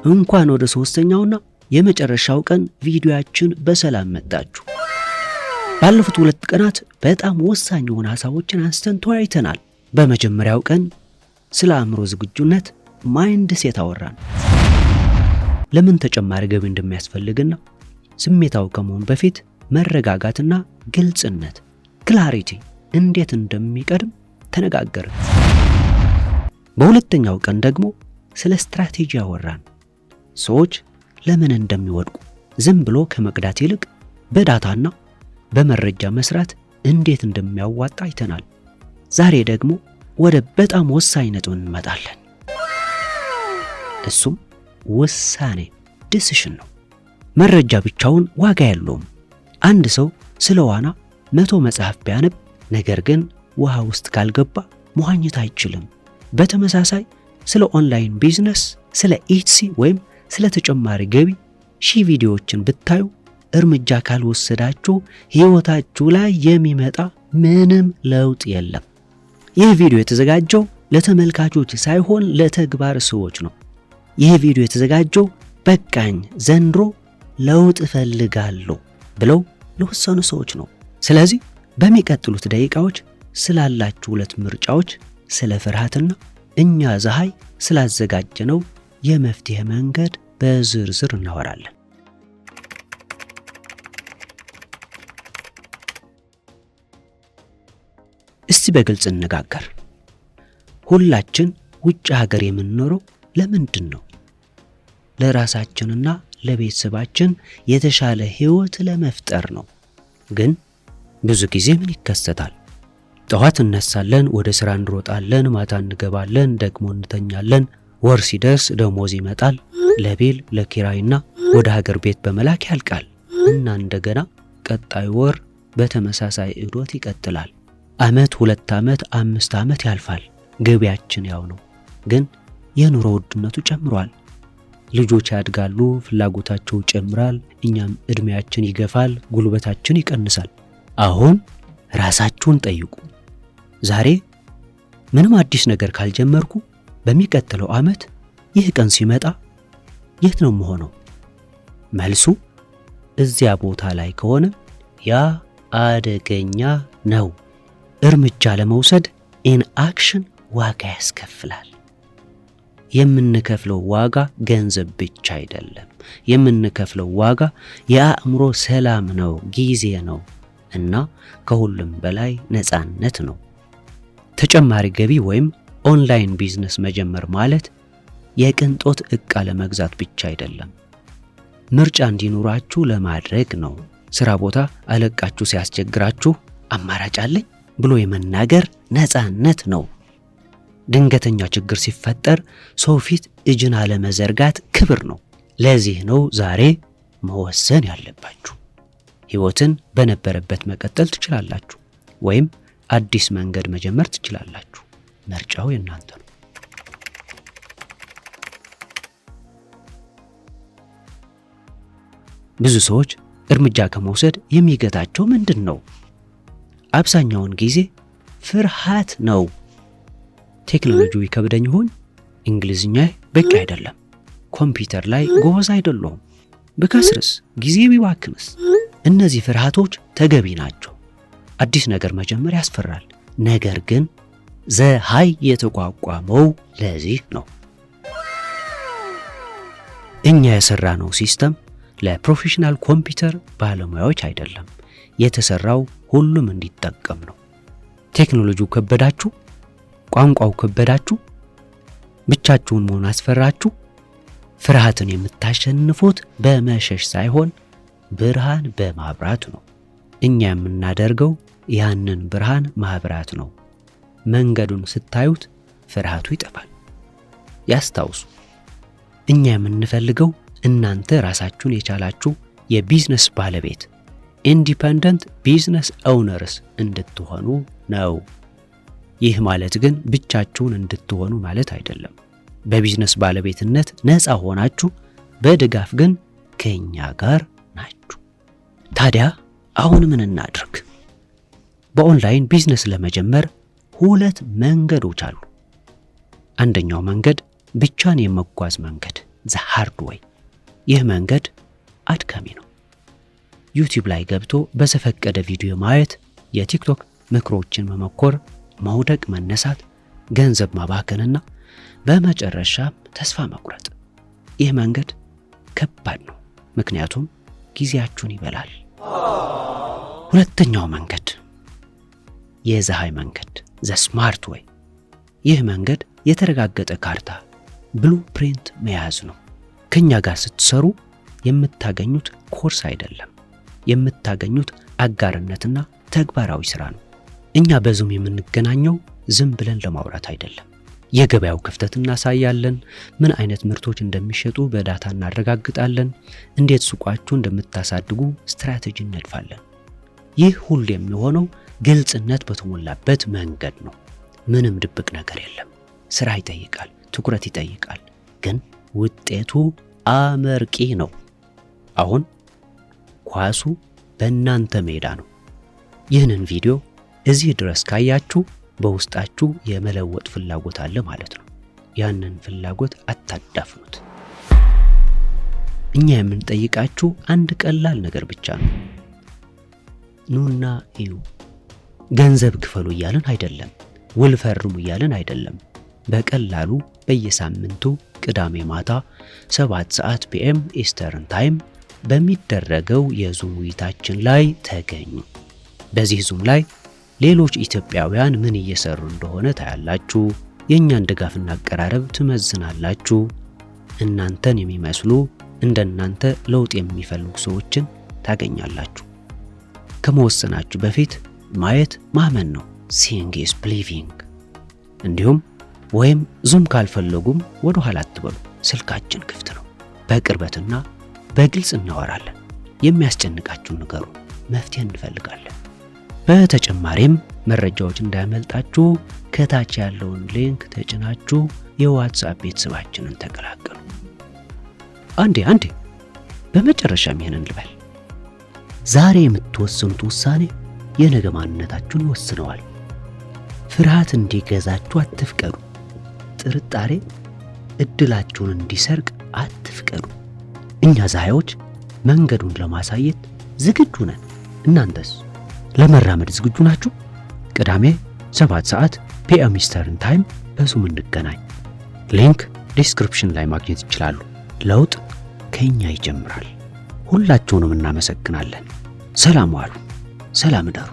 እንኳን ወደ ሶስተኛውና የመጨረሻው ቀን ቪዲዮአችን በሰላም መጣችሁ። ባለፉት 2 ቀናት በጣም ወሳኝ የሆኑ ሐሳቦችን አንስተን ተወያይተናል። በመጀመሪያው ቀን ስለ አእምሮ ዝግጁነት ማይንድ ሴት አወራን። ለምን ተጨማሪ ገቢ እንደሚያስፈልግና ስሜታው ከመሆን በፊት መረጋጋትና ግልጽነት ክላሪቲ እንዴት እንደሚቀድም ተነጋገርን። በሁለተኛው ቀን ደግሞ ስለ ስትራቴጂ አወራን። ሰዎች ለምን እንደሚወድቁ ዝም ብሎ ከመቅዳት ይልቅ በዳታና በመረጃ መስራት እንዴት እንደሚያዋጣ አይተናል። ዛሬ ደግሞ ወደ በጣም ወሳኝ ነጥብ እንመጣለን። እሱም ውሳኔ ዲሲሽን ነው። መረጃ ብቻውን ዋጋ የለውም። አንድ ሰው ስለ ዋና 100 መጽሐፍ ቢያነብ ነገር ግን ውሃ ውስጥ ካልገባ መዋኘት አይችልም። በተመሳሳይ ስለ ኦንላይን ቢዝነስ፣ ስለ ኢትሲ ወይም ስለ ተጨማሪ ገቢ ሺህ ቪዲዮዎችን ብታዩ እርምጃ ካልወሰዳችሁ ህይወታችሁ ላይ የሚመጣ ምንም ለውጥ የለም። ይህ ቪዲዮ የተዘጋጀው ለተመልካቾች ሳይሆን ለተግባር ሰዎች ነው። ይህ ቪዲዮ የተዘጋጀው በቃኝ ዘንድሮ ለውጥ እፈልጋለሁ ብለው ለወሰኑ ሰዎች ነው። ስለዚህ በሚቀጥሉት ደቂቃዎች ስላላችሁ 2 ምርጫዎች፣ ስለ ፍርሃትና እኛ ፀሐይ ስላዘጋጀነው የመፍትሄ መንገድ በዝርዝር እናወራለን። እስቲ በግልጽ እንነጋገር። ሁላችን ውጭ ሀገር የምንኖረው ለምንድን ነው? ለራሳችንና ለቤተሰባችን የተሻለ ህይወት ለመፍጠር ነው። ግን ብዙ ጊዜ ምን ይከሰታል? ጠዋት እነሳለን፣ ወደ ስራ እንሮጣለን፣ ማታ እንገባለን፣ ደግሞ እንተኛለን። ወር ሲደርስ ደሞዝ ይመጣል፣ ለቤል ለኪራይና ወደ ሀገር ቤት በመላክ ያልቃል እና እንደገና ቀጣይ ወር በተመሳሳይ እዶት ይቀጥላል። ዓመት፣ 2 ዓመት፣ 5 ዓመት ያልፋል። ገቢያችን ያው ነው፣ ግን የኑሮ ውድነቱ ጨምሯል። ልጆች ያድጋሉ፣ ፍላጎታቸው ይጨምራል፣ እኛም እድሜያችን ይገፋል፣ ጉልበታችን ይቀንሳል። አሁን ራሳችሁን ጠይቁ። ዛሬ ምንም አዲስ ነገር ካልጀመርኩ በሚቀጥለው ዓመት ይህ ቀን ሲመጣ የት ነው የምሆነው? መልሱ እዚያ ቦታ ላይ ከሆነ ያ አደገኛ ነው። እርምጃ ለመውሰድ ኢን አክሽን ዋጋ ያስከፍላል። የምንከፍለው ዋጋ ገንዘብ ብቻ አይደለም። የምንከፍለው ዋጋ የአእምሮ ሰላም ነው፣ ጊዜ ነው እና ከሁሉም በላይ ነፃነት ነው። ተጨማሪ ገቢ ወይም ኦንላይን ቢዝነስ መጀመር ማለት የቅንጦት ዕቃ ለመግዛት ብቻ አይደለም፣ ምርጫ እንዲኖራችሁ ለማድረግ ነው። ስራ ቦታ አለቃችሁ ሲያስቸግራችሁ አማራጭ አለኝ ብሎ የመናገር ነፃነት ነው። ድንገተኛ ችግር ሲፈጠር ሰው ፊት እጅን አለመዘርጋት ክብር ነው። ለዚህ ነው ዛሬ መወሰን ያለባችሁ። ህይወትን በነበረበት መቀጠል ትችላላችሁ ወይም አዲስ መንገድ መጀመር ትችላላችሁ። ምርጫው የእናንተ ነው። ብዙ ሰዎች እርምጃ ከመውሰድ የሚገታቸው ምንድን ነው? አብዛኛውን ጊዜ ፍርሃት ነው። ቴክኖሎጂው ይከብደኝ ይሆን? እንግሊዝኛ በቂ አይደለም? ኮምፒውተር ላይ ጎበዝ አይደለሁም? ብከስርስ? ጊዜ ቢባክንስ? እነዚህ ፍርሃቶች ተገቢ ናቸው። አዲስ ነገር መጀመር ያስፈራል። ነገር ግን ፀሐይ የተቋቋመው ለዚህ ነው። እኛ የሰራነው ሲስተም ለፕሮፌሽናል ኮምፒውተር ባለሙያዎች አይደለም። የተሰራው ሁሉም እንዲጠቀም ነው። ቴክኖሎጂው ከበዳችሁ፣ ቋንቋው ከበዳችሁ፣ ብቻችሁን መሆን አስፈራችሁ፣ ፍርሃትን የምታሸንፉት በመሸሽ ሳይሆን ብርሃን በማብራት ነው። እኛ የምናደርገው ያንን ብርሃን ማብራት ነው። መንገዱን ስታዩት ፍርሃቱ ይጠፋል። ያስታውሱ፣ እኛ የምንፈልገው እናንተ ራሳችሁን የቻላችሁ የቢዝነስ ባለቤት ኢንዲፔንደንት ቢዝነስ ኦውነርስ እንድትሆኑ ነው። ይህ ማለት ግን ብቻችሁን እንድትሆኑ ማለት አይደለም። በቢዝነስ ባለቤትነት ነፃ ሆናችሁ፣ በድጋፍ ግን ከኛ ጋር ናችሁ። ታዲያ አሁን ምን እናድርግ? በኦንላይን ቢዝነስ ለመጀመር 2 መንገዶች አሉ። አንደኛው መንገድ ብቻን የመጓዝ መንገድ ዘ ሃርድ ዌይ። ይህ መንገድ አድካሚ ነው። ዩቲዩብ ላይ ገብቶ በዘፈቀደ ቪዲዮ ማየት፣ የቲክቶክ ምክሮችን መሞከር፣ መውደቅ፣ መነሳት፣ ገንዘብ ማባከንና በመጨረሻም ተስፋ መቁረጥ። ይህ መንገድ ከባድ ነው፣ ምክንያቱም ጊዜያችሁን ይበላል። ሁለተኛው መንገድ የፀሐይ መንገድ ዘ ስማርት ዌይ። ይህ መንገድ የተረጋገጠ ካርታ ብሉ ፕሪንት መያዝ ነው። ከኛ ጋር ስትሰሩ የምታገኙት ኮርስ አይደለም፣ የምታገኙት አጋርነትና ተግባራዊ ስራ ነው። እኛ በዙም የምንገናኘው ዝም ብለን ለማውራት አይደለም። የገበያው ክፍተት እናሳያለን፣ ምን አይነት ምርቶች እንደሚሸጡ በዳታ እናረጋግጣለን፣ እንዴት ሱቃችሁ እንደምታሳድጉ ስትራቴጂ እነድፋለን። ይህ ሁሉ የሚሆነው ግልጽነት በተሞላበት መንገድ ነው። ምንም ድብቅ ነገር የለም። ስራ ይጠይቃል፣ ትኩረት ይጠይቃል፣ ግን ውጤቱ አመርቂ ነው። አሁን ኳሱ በእናንተ ሜዳ ነው። ይህንን ቪዲዮ እዚህ ድረስ ካያችሁ በውስጣችሁ የመለወጥ ፍላጎት አለ ማለት ነው። ያንን ፍላጎት አታዳፍኑት። እኛ የምንጠይቃችሁ አንድ ቀላል ነገር ብቻ ነው። ኑና እዩ። ገንዘብ ክፈሉ እያልን አይደለም፣ ውል ፈርሙ እያልን አይደለም። በቀላሉ በየሳምንቱ ቅዳሜ ማታ 7 ሰዓት ፒኤም ኢስተርን ታይም በሚደረገው የዙም ውይይታችን ላይ ተገኙ። በዚህ ዙም ላይ ሌሎች ኢትዮጵያውያን ምን እየሰሩ እንደሆነ ታያላችሁ። የእኛን ድጋፍና አቀራረብ ትመዝናላችሁ። እናንተን የሚመስሉ እንደናንተ ለውጥ የሚፈልጉ ሰዎችን ታገኛላችሁ። ከመወሰናችሁ በፊት ማየት ማመን ነው። ሲንግ ኢዝ ብሊቪንግ። እንዲሁም ወይም ዙም ካልፈለጉም ወደ ኋላ አትበሉ። ስልካችን ክፍት ነው። በቅርበትና በግልጽ እናወራለን። የሚያስጨንቃችሁን ንገሩ፣ መፍትሄ እንፈልጋለን። በተጨማሪም መረጃዎች እንዳያመልጣችሁ ከታች ያለውን ሊንክ ተጭናችሁ የዋትስአፕ ቤተሰባችንን ተቀላቀሉ። አንዴ በመጨረሻም ይሄንን ልበል። ዛሬ የምትወስኑት ውሳኔ የነገ ማንነታችሁን ይወስነዋል። ፍርሃት እንዲገዛችሁ አትፍቀዱ። ጥርጣሬ እድላችሁን እንዲሰርቅ አትፍቀዱ። እኛ ፀሐዮች መንገዱን ለማሳየት ዝግጁ ነን። እናንተስ ለመራመድ ዝግጁ ናችሁ? ቅዳሜ 7 ሰዓት ፒኤም ኢስተርን ታይም በዙም እንገናኝ። ሊንክ ዲስክሪፕሽን ላይ ማግኘት ይችላሉ። ለውጥ ከኛ ይጀምራል። ሁላችሁንም እናመሰግናለን። ሰላም ዋሉ። ሰላም እደሩ።